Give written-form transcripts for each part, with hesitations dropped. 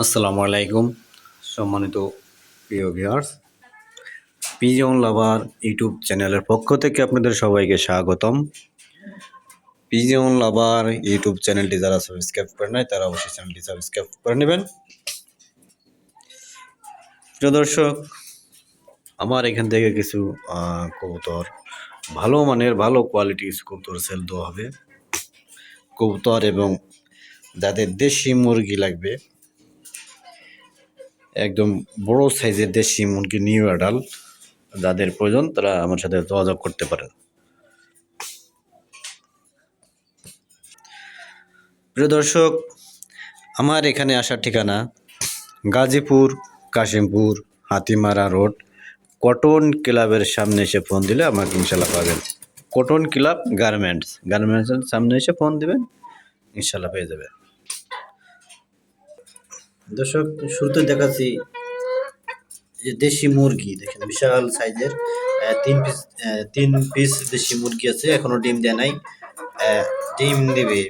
আসসালামু আলাইকুম সম্মানিত প্রিয় ভিউয়ার্স, পিজন লাভার ইউটিউব চ্যানেলের পক্ষ থেকে আপনাদের সবাইকে স্বাগতম। পিজন লাভার ইউটিউব চ্যানেলটি যারা সাবস্ক্রাইব করে নাই তারা অবশ্যই চ্যানেলটি সাবস্ক্রাইব করে নেবেন। প্রিয় দর্শক, আমার এখান থেকে কিছু কবুতর, ভালো মানের ভালো কোয়ালিটি কিছু কবুতর সেল দেওয়া হবে। কবুতর এবং যাদের দেশি মুরগি লাগবে, একদম বড় সাইজের দেশি মুরগি নিউ অ্যাডাল যাদের প্রয়োজন তারা আমার সাথে যোগাযোগ করতে পারেন। প্রিয় দর্শক, আমার এখানে আসার ঠিকানা গাজীপুর কাশিমপুর হাতিমারা রোড, কটন ক্লাবের সামনে এসে ফোন দিলে আমাকে ইনশাল্লাহ পাবেন। কটন ক্লাব গার্মেন্টসের সামনে এসে ফোন দিবেন, ইনশাল্লাহ পেয়ে যাবেন। দর্শক, শুরুতে দেখাচ্ছি যে দেশি মুরগি দেখেন, বিশাল সাইজের তিন পিস দেশি মুরগি আছে, এখনো ডিম দেয় নাই। ডিম দিবে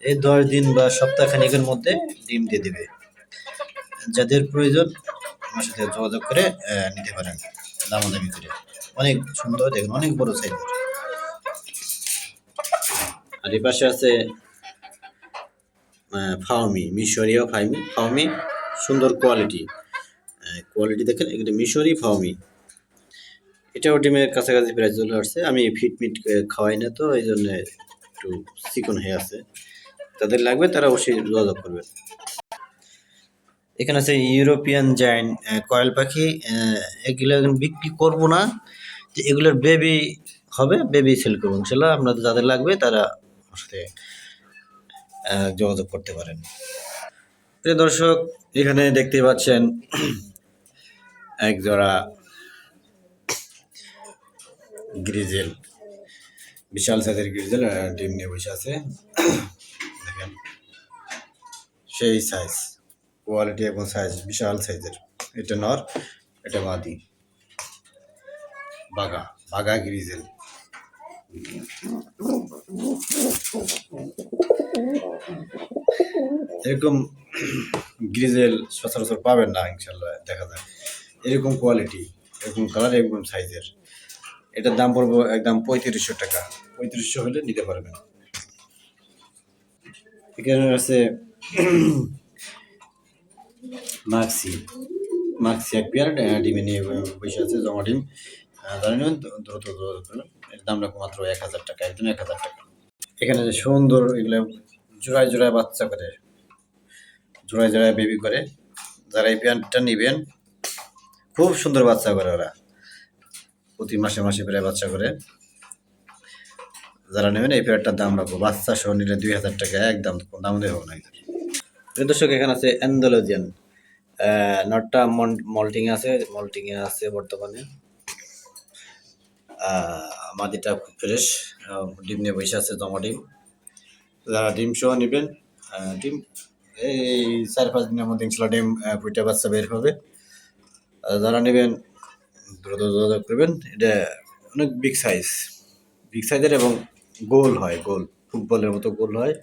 এই 10 দিন বা সপ্তাহখানেকের মধ্যে ডিম দিয়ে দিবে। যাদের প্রয়োজন আমার সাথে যোগাযোগ করে নিতে পারেন দামাদামি করে। অনেক সুন্দর, দেখুন অনেক বড় সাইজের। আর এই পাশে আছে ফাউমি, মিশরীয় ফাউমি, সুন্দর কোয়ালিটি দেখেন, এগুলো মিশরি ফাউমি। এটাও ডিমের কাছাকাছি প্রায় চলে আসছে। আমি ফিটমিট খাওয়াই না, তো এই জন্য একটু চিকন হয়ে আছে। তাদের লাগবে তারা অবশ্যই যোগাযোগ করবেন। এখানে আছে ইউরোপিয়ান জায়ান্ট কয়েল পাখি। এগুলো বিক্রি করবো না, যে এগুলোর বেবি হবে, বেবি সেল করবো ইনশাল্লাহ। আপনাদের যাদের লাগবে তারা আমার সাথে যোগাযোগ করতে পারেন। প্রিয় দর্শক, এখানে দেখতে পাচ্ছেন এক জোড়া গ্রিজেল, বিশাল সাইজের গ্রিজেল, ডিম নিয়ে বসে আছে। দেখেন সেই সাইজ, কোয়ালিটি এবং সাইজ বিশাল সাইজের। এটা নর, এটা মাদি, বাগা গ্রিজেল। এরকম গ্রিজেল সচরাচর পাবেন না ইনশাল্লাহ, দেখা যায় এরকম কোয়ালিটি, এরকম কালার, এরকম সাইজের। এটার দাম পড়বো একদম 3500 টাকা। 3500 হলে নিতে পারবেন। এখানে আছে মাক্সি এক পেয়ার ডিমে নিয়ে বসে আছে, জমা ডিম। জানি নেবেন দ্রুত যোগাযোগ করবেন। এর দাম রাখবো মাত্র 1000 টাকা, একদম 1000 টাকা। এখানে যে সুন্দর এগুলো জোড়ায় বাচ্চা করে, জোড়ায় বেবি করে। যারা এই পেয়ারটা নিবেন, খুব সুন্দর বাচ্চা করে ওরা, প্রতি মাসে প্রায় বাচ্চা করে। যারা নেবেন এই পেয়ারটার দাম রাখবো বাচ্চা সহ নিলে 2000 টাকা, একদম দাম দেবো না। দর্শক, এখানে আছে অ্যান্ডালুজিয়ান, নটটা মল্টিং এ আছে বর্তমানে। মাদিটা খুব ফ্রেশ, ডিম নিয়ে বসে আছে, জমা ডিম। যারা ডিম সহ নেবেন, ডিম এই 4-5 দিনের মধ্যে ইনশাল্লাহ ডিম ফুটে বাচ্চা বের হবে। যারা নেবেন দ্রুত যোগাযোগ করবেন। এটা অনেক বিগ সাইজের এবং গোল হয়, ফুটবলের মতো গোল হয়।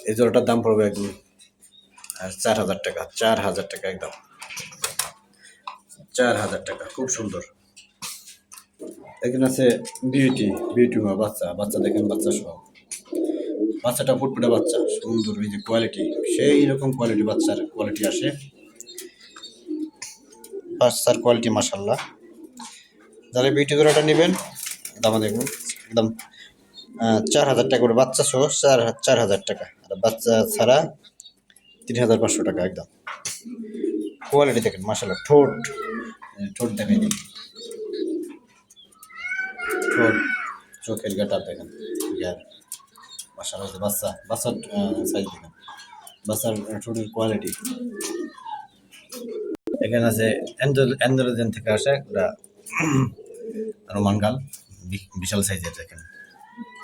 এই জোড়াটার দাম পড়বে একদম 4000 টাকা, 4000 টাকা, একদম 4000 টাকা। খুব সুন্দর। এখানে আছে বিউটি বাচ্চা দেখেন, বাচ্চা সহ। বাচ্চাটা ফুটফুটে বাচ্চা, সুন্দর, এই যে কোয়ালিটি, সেই রকম কোয়ালিটি বাচ্চার কোয়ালিটি আসে। বাচ্চার কোয়ালিটি মাশাআল্লাহ। যারা বিউটি জোড়াটা নেবেন দাম দেখুন, একদম 4000 টাকা করে, বাচ্চা সহ 4000 টাকা, আর বাচ্চা ছাড়া 3500 টাকা। একদম কোয়ালিটি দেখেন মাশাআল্লাহ। ঠোঁট দেখেন, চোখের গেট আপ দেখেন, মাশাআল্লাহ। বাচ্চার সাইজ দেখেন, বাচ্চার ঠোঁটের কোয়ালিটি। এখানে আছে অ্যান্ডালুজিয়ান থেকে আসে ওটা রোমান গাল, বিশাল সাইজের। দেখেন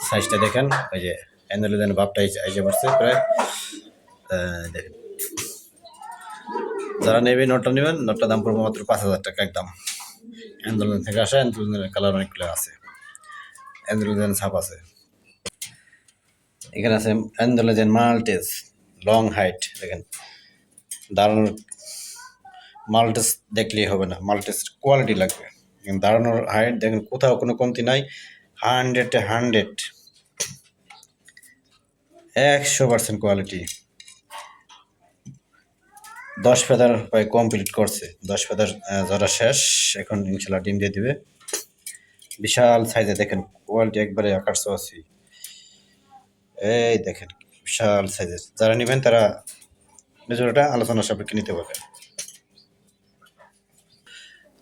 সাইজটা দেখেন, ওই যে অ্যান্ডালুজিয়ান ভাবটা এসে পড়ছে প্রায়। দেখেন, যারা নেবেন নটটা দাম পড়বো মাত্র 5000 টাকা, একদম। অ্যান্ডালুজিয়ান থেকে আসে, অ্যান্ডালুজিয়ানের কালার অনেকগুলো আছে, অ্যান্ডালুজিয়ান ছাপ আছে। এখানে আছে অ্যান্ডালোজেন মাল্টেস লং হাইট, দেখেন দাঁড়ানোর মাল্টেস দেখলেই হবে না, মাল্টেস কোয়ালিটি লাগবে। দাঁড়ানোর হাইট দেখেন কোথাও কোনো কমতি নাই, 100 100% কোয়ালিটি। 10 ফেদার প্রায় কমপ্লিট করছে, 10 ফেদার ধরা শেষ, এখন ইনশাল্লাহ ডিম দিয়ে দিবে। বিশাল সাইজে দেখেন কোয়ালিটি একবারে আকার ছোঁয়াছি, এই দেখেন বিশাল সাইজের। যারা নেবেন তারা নিজেরটা আলোচনা সাপেক্ষে নিতে পারবেন।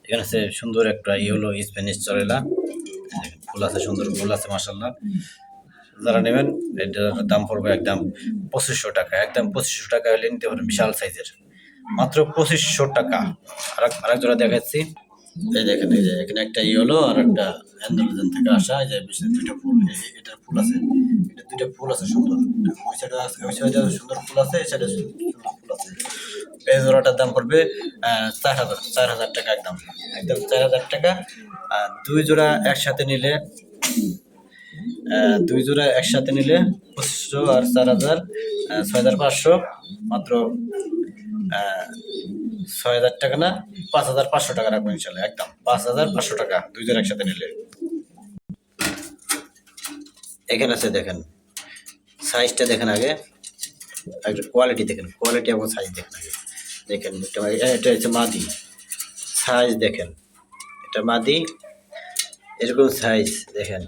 এখানে আছে সুন্দর একটা ইয়েলো স্প্যানিশ চরেলা, ফুল আছে, সুন্দর ফুল আছে মাশাআল্লাহ। যারা নেবেন এটার দাম পড়বে একদম 2500 টাকা, একদম 2500 টাকা হলে নিতে পারেন, বিশাল সাইজের, মাত্র 2500 টাকা। আরেক জোড়া দেখাচ্ছি, এই দেখেন, এই যে এখানে একটা ইয়েলো আর একটা অ্যান্ডালোজেন থেকে আসা, এই যে দুইটা ফুল, এটার ফুল আছে, এটা দুইটা ফুল আছে সুন্দর, ওই সাইডে আছে, ওই সাইডে সুন্দর ফুল আছে, এই সাইডে সুন্দর ফুল আছে। এই জোড়াটার দাম পড়বে 4000 টাকা, একদম 4000 টাকা। আর দুই জোড়া একসাথে নিলে 2500 আর 4000 6500, মাত্র 6000 টাকা না 5500 টাকা রাখবো ইনশাল্লাহ, একদম 5500 টাকা দুই জোড়া একসাথে নিলে। এখানে আছে দেখেন সাইজটা দেখেন আগে, একটা কোয়ালিটি দেখেন, কোয়ালিটি এবং সাইজ দেখেন আগে। দেখেন এটা হচ্ছে মাদি, সাইজ দেখেন, এটা মাদি, এরকম সাইজ দেখেন।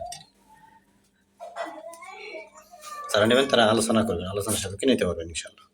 যারা নেবেন তারা আলোচনা করবেন, আলোচনার সাপেক্ষে নিতে পারবেন ইনশাল্লাহ।